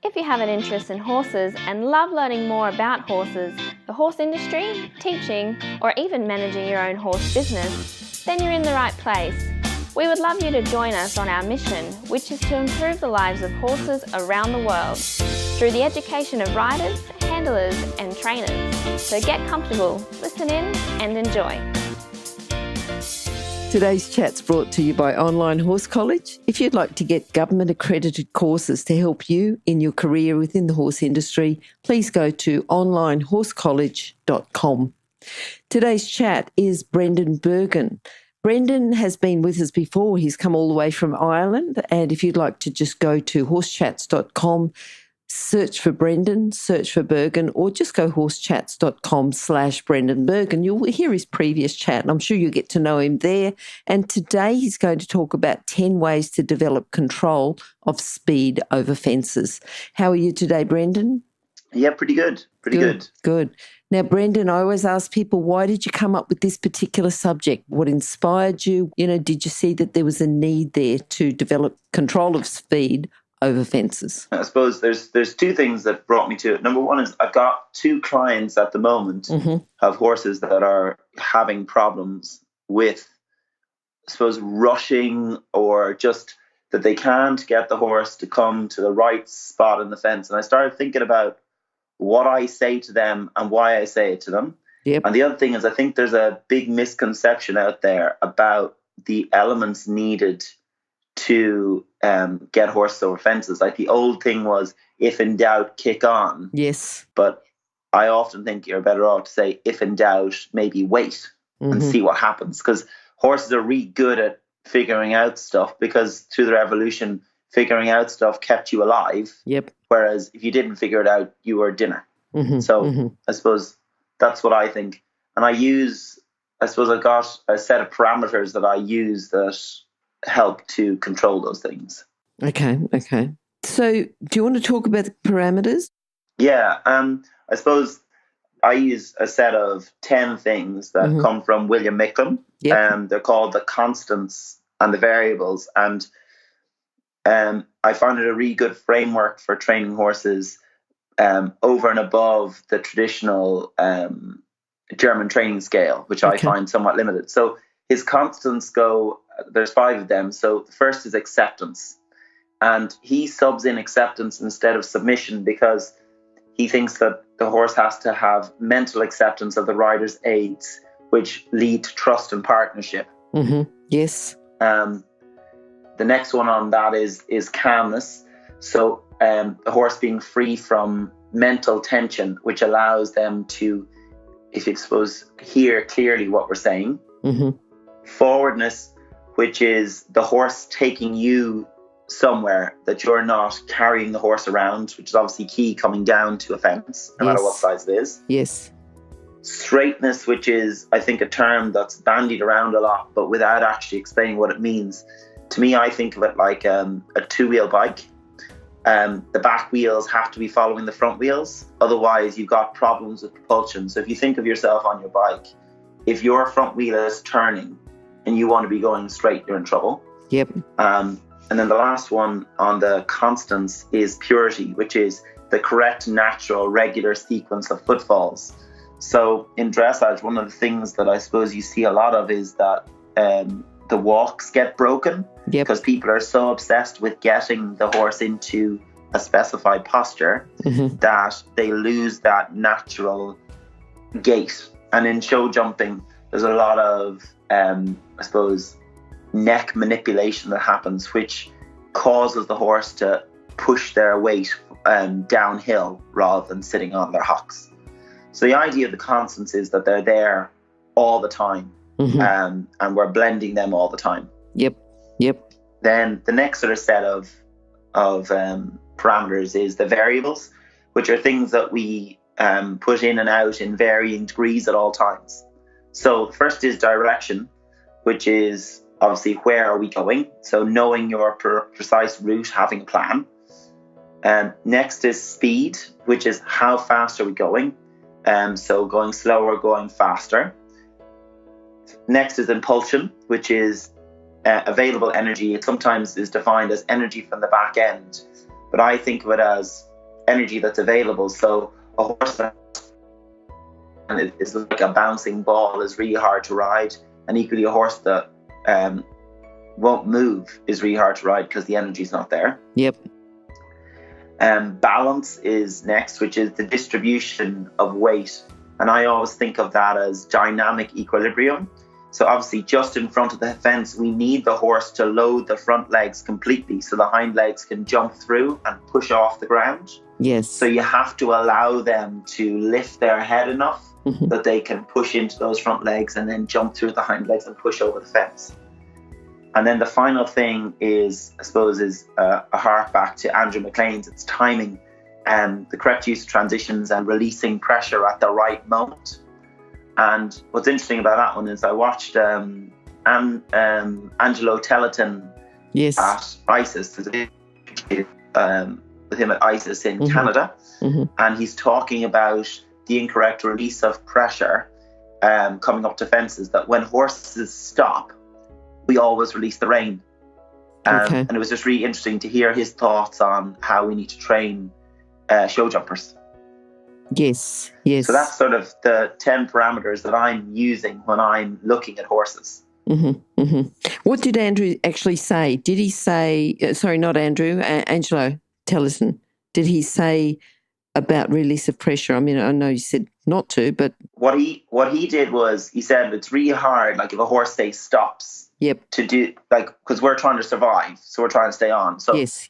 If you have an interest in horses and love learning more about horses, the horse industry, teaching, or even managing your own horse business, then you're in the right place. We would love you to join us on our mission, which is to improve the lives of horses around the world through the education of riders, handlers, and trainers. So get comfortable, listen in, and enjoy. Today's chat's brought to you by Online Horse College. If you'd like to get government-accredited courses to help you in your career within the horse industry, please go to onlinehorsecollege.com. Today's chat is Brendan Bergin. Brendan has been with us before. He's come all the way from Ireland. And if you'd like to just go to horsechats.com, search for Brendan, search for Bergin, or just go horsechats.com/Brendan Bergin. You'll hear his previous chat, and I'm sure you'll get to know him there. And today he's going to talk about 10 ways to develop control of speed over fences. How are you today, Brendan? Yeah, pretty good. Good. Now, Brendan, I always ask people, why did you come up with this particular subject? What inspired you? Did you see that there was a need there to develop control of speed over fences? I suppose there's two things that brought me to it. Number one is I've got two clients at the moment of horses that are having problems with, I suppose, rushing, or just that they can't get the horse to come to the right spot in the fence. And I started thinking about what I say to them and why I say it to them. Yep. And the other thing is, I think there's a big misconception out there about the elements needed to get horses over fences. Like the old thing was, if in doubt, kick on. Yes. But I often think you're better off to say, if in doubt, maybe wait and see what happens. Because horses are really good at figuring out stuff, because through their evolution, figuring out stuff kept you alive. Yep. Whereas if you didn't figure it out, you were dinner. I suppose that's what I think. And I've got a set of parameters that I use that help to control those things. Okay. So do you want to talk about the parameters? Yeah. I suppose I use a set of 10 things that come from William Micklem. Yep. They're called the constants and the variables. And I found it a really good framework for training horses over and above the traditional German training scale, which I find somewhat limited. So his constants go, there's 5 of them. So the first is acceptance. And he subs in acceptance instead of submission, because he thinks that the horse has to have mental acceptance of the rider's aids, which lead to trust and partnership. Yes. The next one on that is calmness. So the horse being free from mental tension, which allows them to, if you suppose, hear clearly what we're saying. Forwardness, which is the horse taking you somewhere, that you're not carrying the horse around, which is obviously key coming down to a fence, no matter what size it is. Yes. Straightness, which is, I think, a term that's bandied around a lot, but without actually explaining what it means. To me, I think of it like a two-wheel bike. The back wheels have to be following the front wheels. Otherwise, you've got problems with propulsion. So if you think of yourself on your bike, if your front wheel is turning and you want to be going straight, you're in trouble. Yep. And then the last one on the constants is purity, which is the correct, natural, regular sequence of footfalls. So in dressage, one of the things that I suppose you see a lot of is that the walks get broken because people are so obsessed with getting the horse into a specified posture that they lose that natural gait. And in show jumping, there's a lot of, I suppose, neck manipulation that happens, which causes the horse to push their weight downhill rather than sitting on their hocks. So the idea of the constants is that they're there all the time, and we're blending them all the time. Yep. Then the next sort of set of parameters is the variables, which are things that we put in and out in varying degrees at all times. So the first is direction, which is obviously where are we going? So knowing your precise route, having a plan. Next is speed, which is how fast are we going? So going slower, going faster. Next is impulsion, which is available energy. It sometimes is defined as energy from the back end, but I think of it as energy that's available. So a horse that is like a bouncing ball is really hard to ride, and equally a horse that won't move is really hard to ride because the energy's not there. Yep. Balance is next, which is the distribution of weight. And I always think of that as dynamic equilibrium. So obviously just in front of the fence, we need the horse to load the front legs completely so the hind legs can jump through and push off the ground. Yes. So you have to allow them to lift their head enough that they can push into those front legs and then jump through the hind legs and push over the fence. And then the final thing is, I suppose, a hark back to Andrew McLean's. It's timing and the correct use of transitions and releasing pressure at the right moment. And what's interesting about that one is I watched Angelo Telleton at ISIS, with him at ISIS in Canada. And he's talking about the incorrect release of pressure coming up to fences, that when horses stop, we always release the rein. And it was just really interesting to hear his thoughts on how we need to train show jumpers. Yes, yes. So that's sort of the 10 parameters that I'm using when I'm looking at horses. What did Andrew actually say? Did he say, sorry, not Andrew, Angelo Telleton, did he say about release of pressure? I mean, I know you said not to, but... What he did was, he said it's really hard, like if a horse, say, stops, to do, like, because we're trying to survive, so we're trying to stay on. So yes.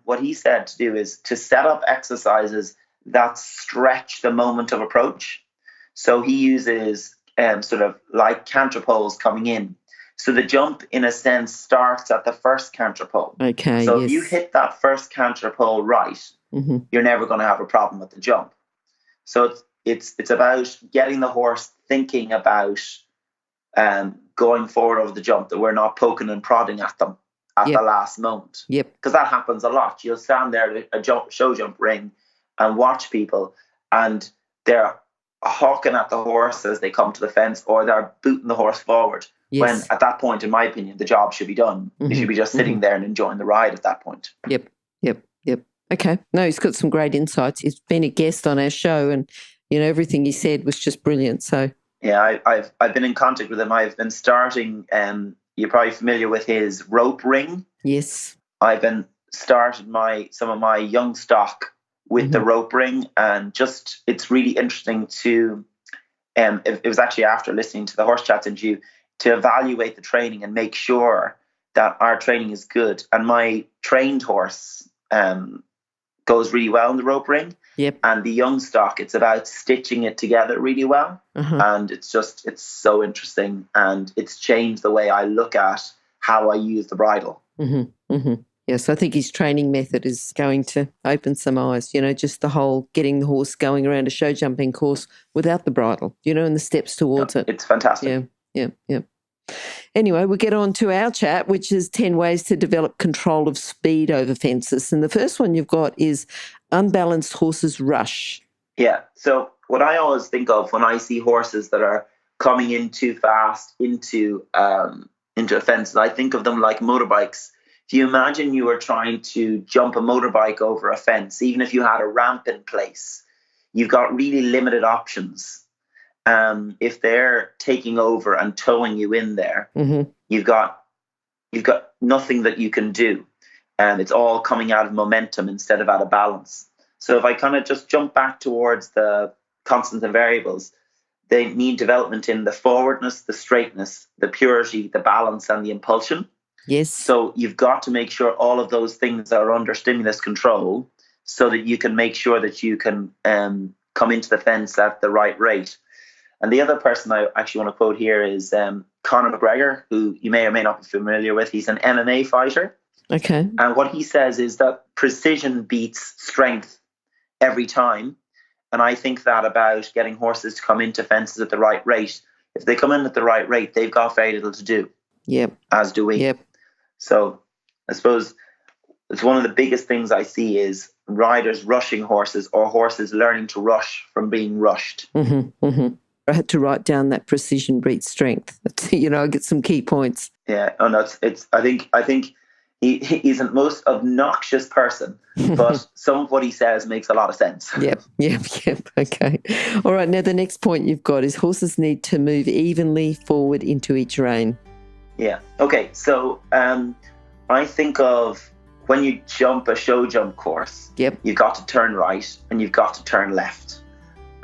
What he said to do is to set up exercises that stretch the moment of approach. So he uses sort of like canter poles coming in. So the jump, in a sense, starts at the first canter pole. Okay. So if you hit that first canter pole right, you're never going to have a problem with the jump. So it's about getting the horse thinking about going forward over the jump, that we're not poking and prodding at them at the last moment. Because that happens a lot. You'll stand there at a show jump ring and watch people, and they're hawking at the horse as they come to the fence, or they're booting the horse forward. When at that point, in my opinion, the job should be done. You should be just sitting there and enjoying the ride at that point. Yep. Okay. No, he's got some great insights. He's been a guest on our show, and everything he said was just brilliant. So yeah, I've been in contact with him. I've been starting. You're probably familiar with his rope ring. Yes. I've been started some of my young stock with the rope ring, and just it's really interesting to. It was actually after listening to the Horse Chats interview to evaluate the training and make sure that our training is good. And my trained horse goes really well in the rope ring. And the young stock, it's about stitching it together really well. And it's so interesting, and it's changed the way I look at how I use the bridle. Yes, I think his training method is going to open some eyes, just the whole getting the horse going around a show jumping course without the bridle, and the steps towards it. It's fantastic. Yeah. Anyway, we'll get on to our chat, which is 10 ways to develop control of speed over fences. And the first one you've got is unbalanced horses rush. Yeah. So what I always think of when I see horses that are coming in too fast into a fence, I think of them like motorbikes. If you imagine you were trying to jump a motorbike over a fence, even if you had a ramp in place, you've got really limited options. If they're taking over and towing you in there, you've got nothing that you can do. And it's all coming out of momentum instead of out of balance. So if I kind of just jump back towards the constants and variables, they need development in the forwardness, the straightness, the purity, the balance, and the impulsion. Yes. So you've got to make sure all of those things are under stimulus control so that you can make sure that you can come into the fence at the right rate. And the other person I actually want to quote here is Conor McGregor, who you may or may not be familiar with. He's an MMA fighter. Okay. And what he says is that precision beats strength every time. And I think that about getting horses to come into fences at the right rate. If they come in at the right rate, they've got very little to do. Yep. As do we. Yep. So I suppose it's one of the biggest things I see is riders rushing horses, or horses learning to rush from being rushed. I had to write down that precision beats strength. I get some key points. Yeah. Oh no, it's I think He's the most obnoxious person, but some of what he says makes a lot of sense. Yep. Okay. All right. Now, the next point you've got is horses need to move evenly forward into each rein. Yeah. Okay. So I think of when you jump a show jump course, Yep. you've got to turn right and you've got to turn left.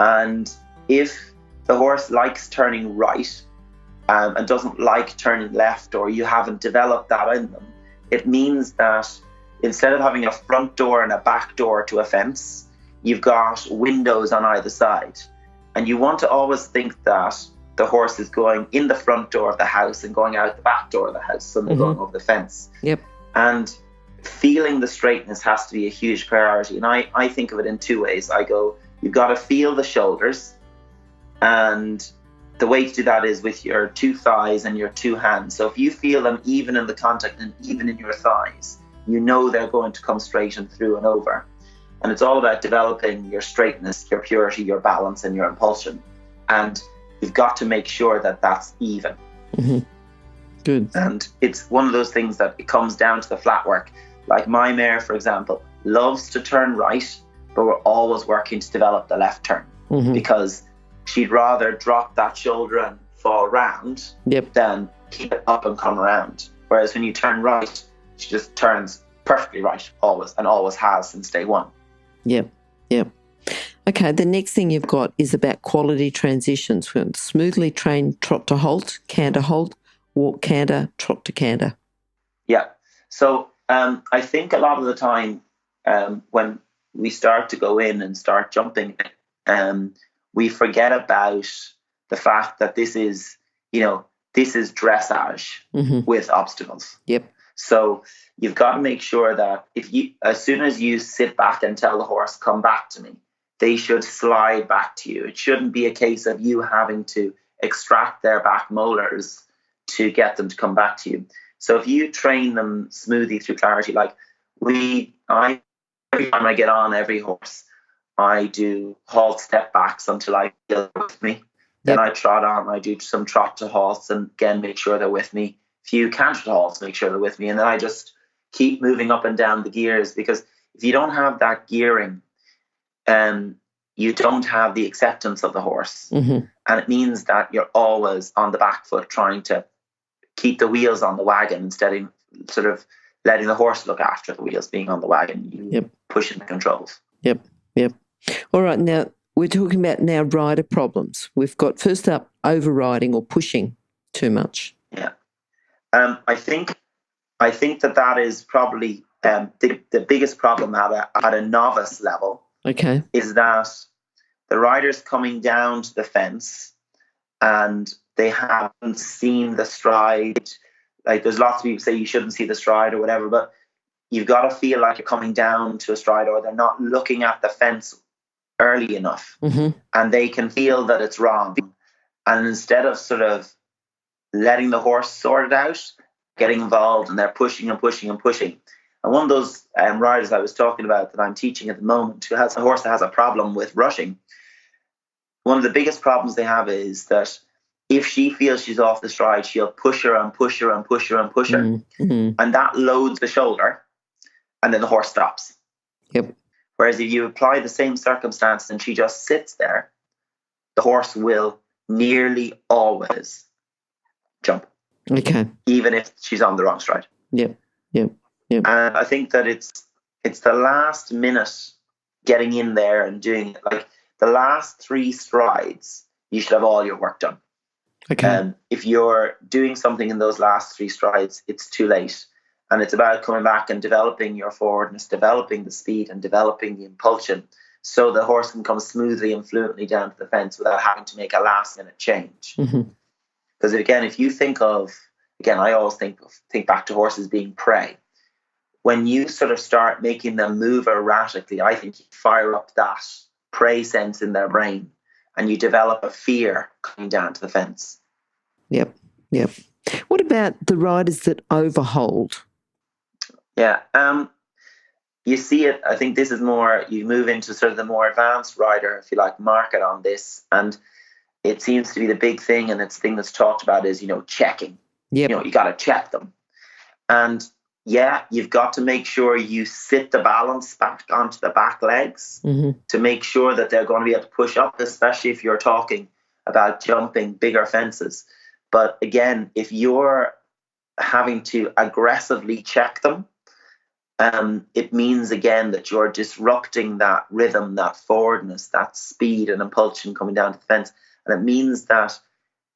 And if the horse likes turning right and doesn't like turning left, or you haven't developed that in them, it means that instead of having a front door and a back door to a fence, you've got windows on either side. And you want to always think that the horse is going in the front door of the house and going out the back door of the house, so they're going over the fence. Yep. And feeling the straightness has to be a huge priority. And I think of it in two ways. I go, you've got to feel the shoulders. And the way to do that is with your two thighs and your two hands. So if you feel them even in the contact and even in your thighs, you know they're going to come straight and through and over. And it's all about developing your straightness, your purity, your balance, and your impulsion. And you've got to make sure that that's even. Mm-hmm. Good. And it's one of those things that it comes down to the flat work. Like my mare, for example, loves to turn right, but we're always working to develop the left turn because she'd rather drop that shoulder and fall round than keep it up and come around. Whereas when you turn right, she just turns perfectly right always, and always has since day one. Yep. Okay, the next thing you've got is about quality transitions. We're smoothly trained trot to halt, canter halt, walk canter, trot to canter. Yeah. So I think a lot of the time when we start to go in and start jumping, we forget about the fact that this is dressage with obstacles. Yep. So you've got to make sure that as soon as you sit back and tell the horse, come back to me, they should slide back to you. It shouldn't be a case of you having to extract their back molars to get them to come back to you. So if you train them smoothly through clarity, like every time I get on every horse, I do halt step backs until I feel they're with me. Then I trot on, I do some trot to halts and again make sure they're with me. A few canter to halts, make sure they're with me. And then I just keep moving up and down the gears, because if you don't have that gearing, you don't have the acceptance of the horse. And it means that you're always on the back foot trying to keep the wheels on the wagon instead of sort of letting the horse look after the wheels being on the wagon. You pushing the controls. Yep. All right, now we're talking about now rider problems. We've got first up overriding or pushing too much. Yeah. I think that is probably the biggest problem at a novice level. Okay. Is that the rider's coming down to the fence and they haven't seen the stride. Like there's lots of people say you shouldn't see the stride or whatever, but you've got to feel like you're coming down to a stride, or they're not looking at the fence early enough and they can feel that it's wrong. And instead of sort of letting the horse sort it out, getting involved, and they're pushing and pushing and pushing. And one of those riders I was talking about that I'm teaching at the moment, who has a horse that has a problem with rushing, one of the biggest problems they have is that if she feels she's off the stride, she'll push her and push her and push her and push her. And that loads the shoulder, and then the horse stops. Yep. Whereas if you apply the same circumstances and she just sits there, the horse will nearly always jump. Okay. Even if she's on the wrong stride. Yep. And I think that it's the last minute getting in there and doing it. Like the last 3 strides, you should have all your work done. Okay. If you're doing something in those last 3 strides, it's too late. And it's about coming back and developing your forwardness, developing the speed and developing the impulsion, so the horse can come smoothly and fluently down to the fence without having to make a last minute change. Because again, if you think of, I always think back to horses being prey. When you sort of start making them move erratically, I think you fire up that prey sense in their brain and you develop a fear coming down to the fence. Yep. What about the riders that overhold? Yeah. You see it, I think this is more, you move into sort of the more advanced rider, if you like, market on this. And it seems to be the big thing, and it's the thing that's talked about is, checking. Yep. You got to check them. And yeah, you've got to make sure you sit the balance back onto the back legs to make sure that they're going to be able to push up, especially if you're talking about jumping bigger fences. But again, if you're having to aggressively check them, it means again that you're disrupting that rhythm, that forwardness, that speed and impulsion coming down to the fence. And it means that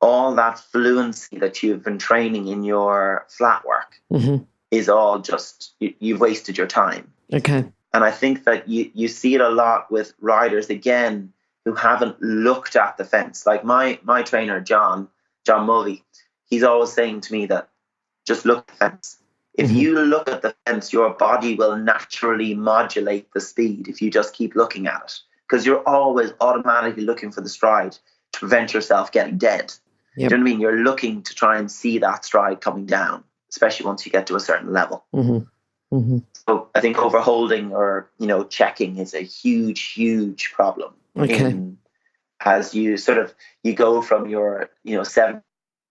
all that fluency that you've been training in your flat work is all just, you've wasted your time. Okay. And I think that you see it a lot with riders, again, who haven't looked at the fence. Like my trainer, John Mulvey, he's always saying to me that just look at the fence. If you look at the fence, your body will naturally modulate the speed if you just keep looking at it. Because you're always automatically looking for the stride to prevent yourself getting dead. Yep. Do you know what I mean? You're looking to try and see that stride coming down, especially once you get to a certain level. So I think overholding or, checking is a huge, huge problem. Okay. As you you go from your, 7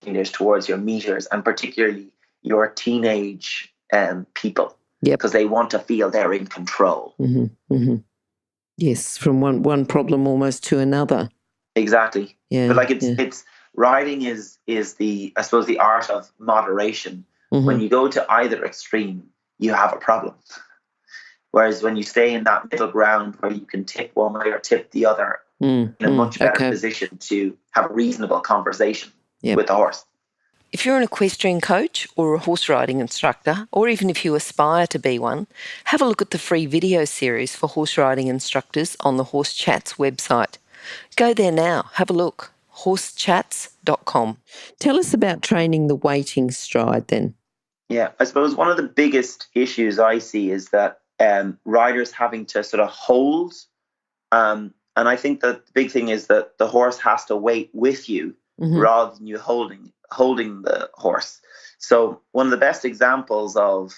meters towards your meters, and particularly your teenage people, because they want to feel they're in control. Yes, from one problem almost to another. Exactly. Yeah. But it's riding is the, I suppose, the art of moderation. When you go to either extreme, you have a problem. Whereas when you stay in that middle ground where you can tip one way or tip the other, in a much better position to have a reasonable conversation with the horse. If you're an equestrian coach or a horse riding instructor, or even if you aspire to be one, have a look at the free video series for horse riding instructors on the Horse Chats website. Go there now, have a look, horsechats.com. Tell us about training the waiting stride then. Yeah, I suppose one of the biggest issues I see is that riders having to sort of hold, and I think that the big thing is that the horse has to wait with you rather than you holding the horse. So one of the best examples of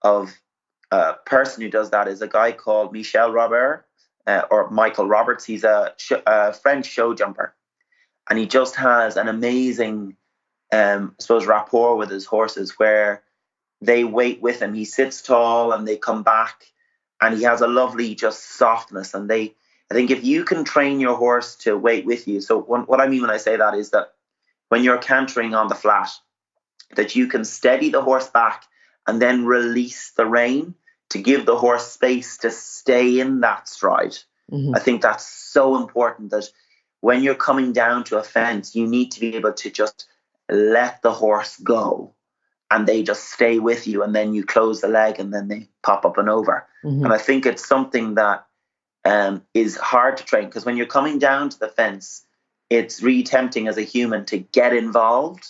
a person who does that is a guy called Michel Robert, or Michael Roberts. He's a French show jumper, and he just has an amazing, rapport with his horses where they wait with him. He sits tall and they come back, and he has a lovely just softness. And I think if you can train your horse to wait with you, so what I mean when I say that is that when you're cantering on the flat, that you can steady the horse back and then release the rein to give the horse space to stay in that stride. I think that's so important, that when you're coming down to a fence, you need to be able to just let the horse go and they just stay with you, and then you close the leg and then they pop up and over. And I think it's something that is hard to train, because when you're coming down to the fence, it's really tempting as a human to get involved.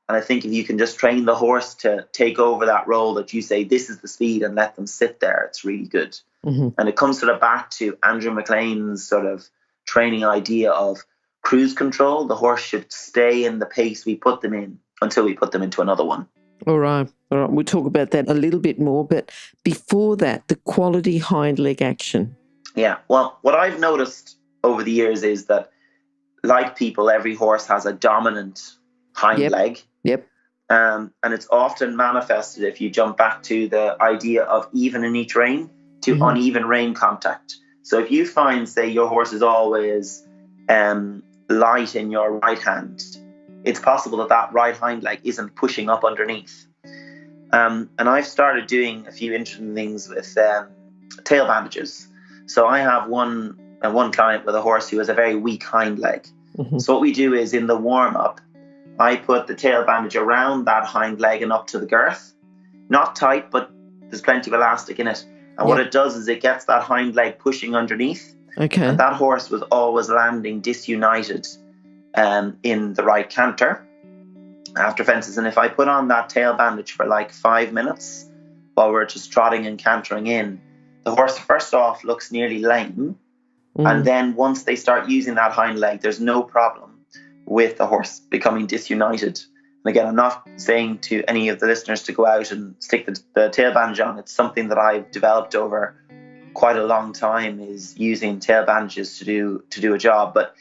And I think if you can just train the horse to take over that role, that you say, this is the speed, and let them sit there, it's really good. And it comes sort of back to Andrew McLean's sort of training idea of cruise control. The horse should stay in the pace we put them in until we put them into another one. All right. We'll talk about that a little bit more. But before that, the quality hind leg action. Yeah. Well, what I've noticed over the years is that, like people, every horse has a dominant hind leg. And it's often manifested, if you jump back to the idea of even in each rein, to uneven rein contact. So if you find, say, your horse is always light in your right hand, it's possible that right hind leg isn't pushing up underneath. And I've started doing a few interesting things with tail bandages. So I have one client with a horse who has a very weak hind leg. So what we do is, in the warm-up, I put the tail bandage around that hind leg and up to the girth. Not tight, but there's plenty of elastic in it. And what it does is it gets that hind leg pushing underneath. And that horse was always landing disunited in the right canter after fences. And if I put on that tail bandage for like 5 minutes while we're just trotting and cantering in, the horse first off looks nearly lame. And then once they start using that hind leg, there's no problem with the horse becoming disunited. And again, I'm not saying to any of the listeners to go out and stick the tail bandage on. It's something that I've developed over quite a long time, is using tail bandages to do a job. But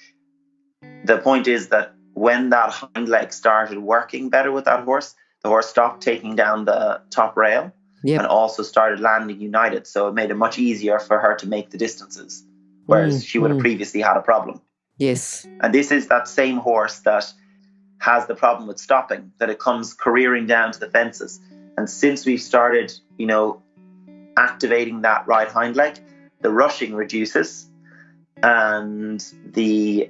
the point is that when that hind leg started working better with that horse, the horse stopped taking down the top rail Yep. and also started landing united. So it made it much easier for her to make the distances, whereas she would have previously had a problem. Yes. And this is that same horse that has the problem with stopping, that it comes careering down to the fences. And since we've started, activating that right hind leg, the rushing reduces and the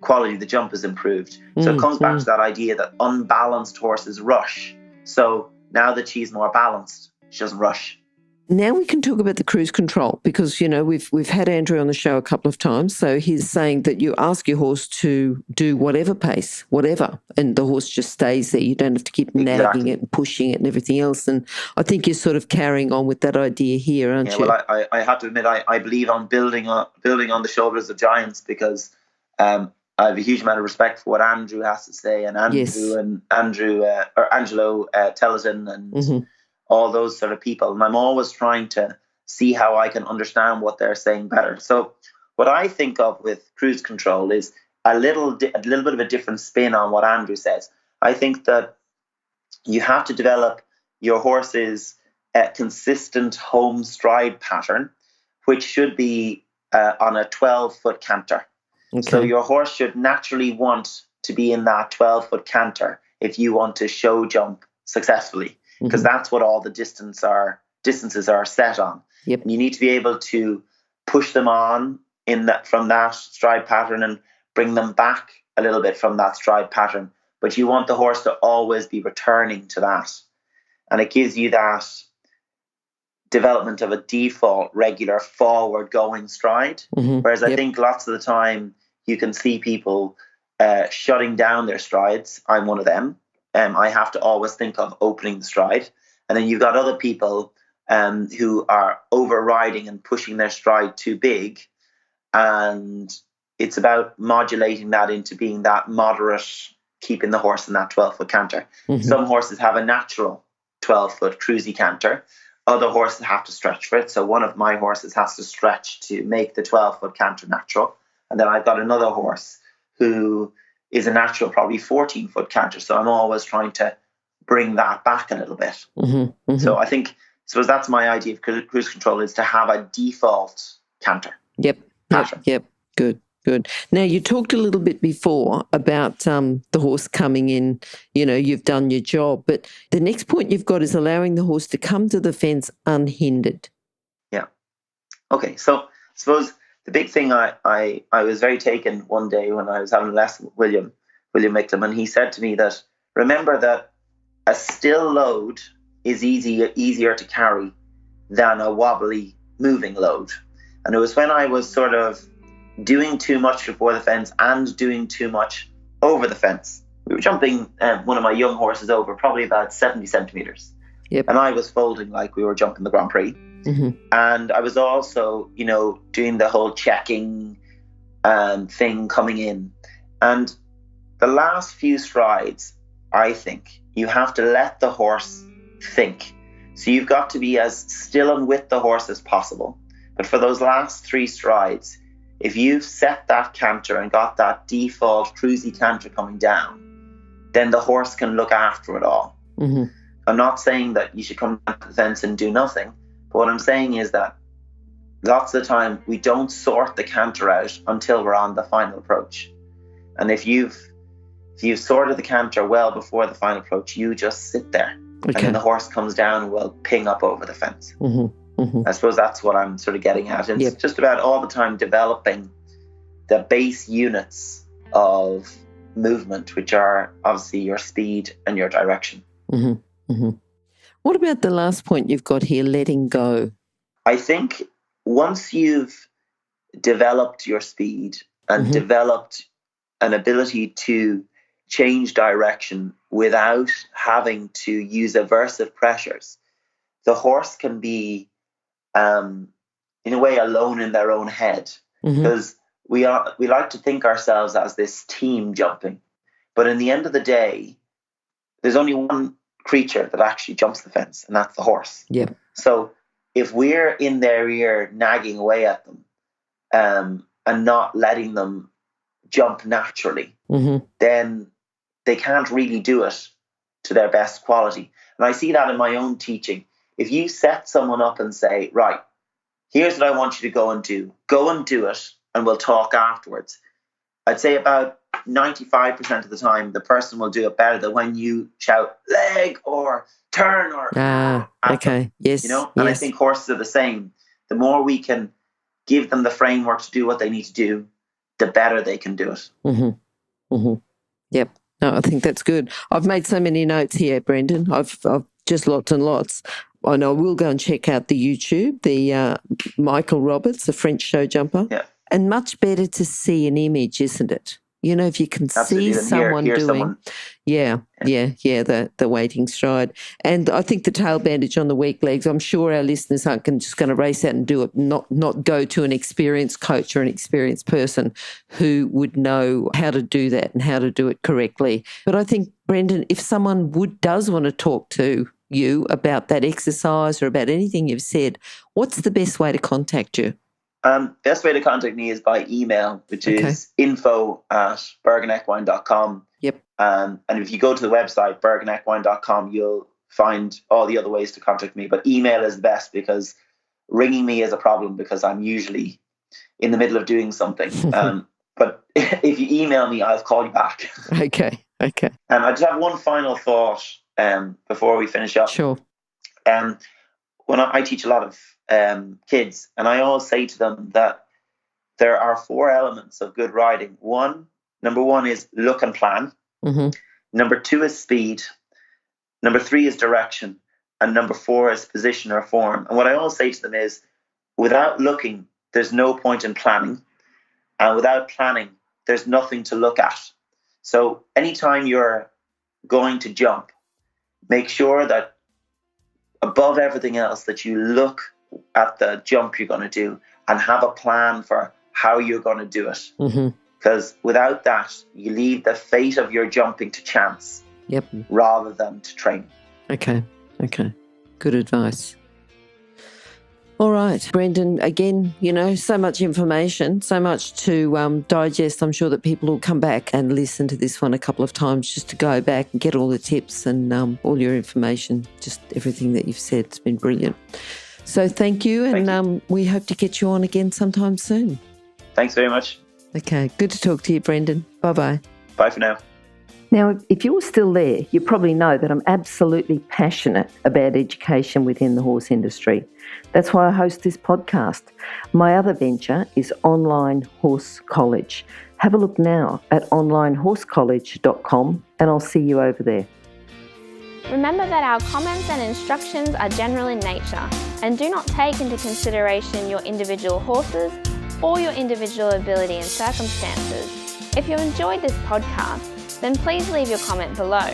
quality of the jump is improved. So it comes back to that idea that unbalanced horses rush. So now that she's more balanced, she doesn't rush. Now we can talk about the cruise control, because, we've had Andrew on the show a couple of times. So he's saying that you ask your horse to do whatever pace, whatever, and the horse just stays there. You don't have to keep nagging it and pushing it and everything else. And I think you're sort of carrying on with that idea here, aren't you? Well, I have to admit, I believe on building on the shoulders of giants, because I have a huge amount of respect for what Andrew has to say, and Angelo Tellerton and all those sort of people. And I'm always trying to see how I can understand what they're saying better. So what I think of with cruise control is a little bit of a different spin on what Andrew says. I think that you have to develop your horse's consistent home stride pattern, which should be on a 12-foot canter. Okay. So your horse should naturally want to be in that 12-foot canter if you want to show jump successfully, because that's what all the distances are set on. Yep. And you need to be able to push them on from that stride pattern and bring them back a little bit from that stride pattern. But you want the horse to always be returning to that. And it gives you that development of a default, regular, forward-going stride. Whereas I think lots of the time you can see people shutting down their strides. I'm one of them. I have to always think of opening the stride. And then you've got other people who are overriding and pushing their stride too big. And it's about modulating that into being that moderate, keeping the horse in that 12-foot canter. Some horses have a natural 12-foot cruisy canter. Other horses have to stretch for it. So one of my horses has to stretch to make the 12-foot canter natural. And then I've got another horse who is a natural, probably 14-foot canter. So I'm always trying to bring that back a little bit. So I suppose that's my idea of cruise control, is to have a default canter. Yep. Good. Now, you talked a little bit before about the horse coming in, you've done your job, but the next point you've got is allowing the horse to come to the fence unhindered. Yeah. Okay, so I suppose the big thing, I was very taken one day when I was having a lesson with William Micklem, and he said to me that, remember that a still load is easier to carry than a wobbly moving load. And it was when I was sort of doing too much before the fence and doing too much over the fence. We were jumping one of my young horses over, probably about 70 centimetres. Yep. And I was folding like we were jumping the Grand Prix. And I was also, doing the whole checking thing coming in. And the last few strides, I think, you have to let the horse think. So you've got to be as still and with the horse as possible. But for those last 3 strides, if you've set that canter and got that default cruisy canter coming down, then the horse can look after it all. I'm not saying that you should come down to the fence and do nothing, but what I'm saying is that lots of the time we don't sort the canter out until we're on the final approach. And if you've sorted the canter well before the final approach, you just sit there. Okay. And then the horse comes down and will ping up over the fence. I suppose that's what I'm sort of getting at. It's just about all the time developing the base units of movement, which are obviously your speed and your direction. What about the last point you've got here, letting go? I think once you've developed your speed and developed an ability to change direction without having to use aversive pressures, the horse can be in a way alone in their own head, because we like to think ourselves as this team jumping, but in the end of the day, there's only one creature that actually jumps the fence, and that's the horse. So if we're in their ear nagging away at them and not letting them jump naturally, then they can't really do it to their best quality. And I see that in my own teaching. If you set someone up and say, right, here's what I want you to go and do it, and we'll talk afterwards. I'd say about 95% of the time, the person will do it better than when you shout leg or turn or okay. Them, Yes. you know. And I think horses are the same. The more we can give them the framework to do what they need to do, the better they can do it. Yep. No, I think that's good. I've made so many notes here, Brendan. I've just lots and lots. I know we'll go and check out the YouTube, the Michael Roberts, the French show jumper. Yeah. And much better to see an image, isn't it? You know, if you can see someone hear doing, someone. the waiting stride. And I think the tail bandage on the weak legs, I'm sure our listeners aren't just going to race out and do it, not go to an experienced coach or an experienced person who would know how to do that and how to do it correctly. But I think, Brendan, if someone does want to talk to you about that exercise or about anything you've said, what's the best way to contact you? Best way to contact me is by email, which is info@berginequine.com. Yep. And if you go to the website, berginequine.com, you'll find all the other ways to contact me. But email is the best, because ringing me is a problem because I'm usually in the middle of doing something. But if you email me, I'll call you back. Okay. And I just have one final thought before we finish up. Sure. When I teach a lot of kids, and I always say to them that there are 4 elements of good riding. Number one is look and plan. Mm-hmm. Number 2 is speed. Number 3 is direction. And number 4 is position or form. And what I always say to them is, without looking, there's no point in planning. And without planning, there's nothing to look at. So anytime you're going to jump, make sure that above everything else that you look at the jump you're going to do and have a plan for how you're going to do it. Because without that, you leave the fate of your jumping to chance. Yep. Rather than to training. Okay. Good advice. All right, Brendan, again, so much information, so much to digest. I'm sure that people will come back and listen to this one a couple of times just to go back and get all the tips and all your information, just everything that you've said. It's been brilliant. So thank you, and we hope to get you on again sometime soon. Thanks very much. Okay, good to talk to you, Brendan. Bye-bye. Bye for now. Now, if you're still there, you probably know that I'm absolutely passionate about education within the horse industry. That's why I host this podcast. My other venture is Online Horse College. Have a look now at onlinehorsecollege.com and I'll see you over there. Remember that our comments and instructions are general in nature and do not take into consideration your individual horses or your individual ability and circumstances. If you enjoyed this podcast, then please leave your comment below.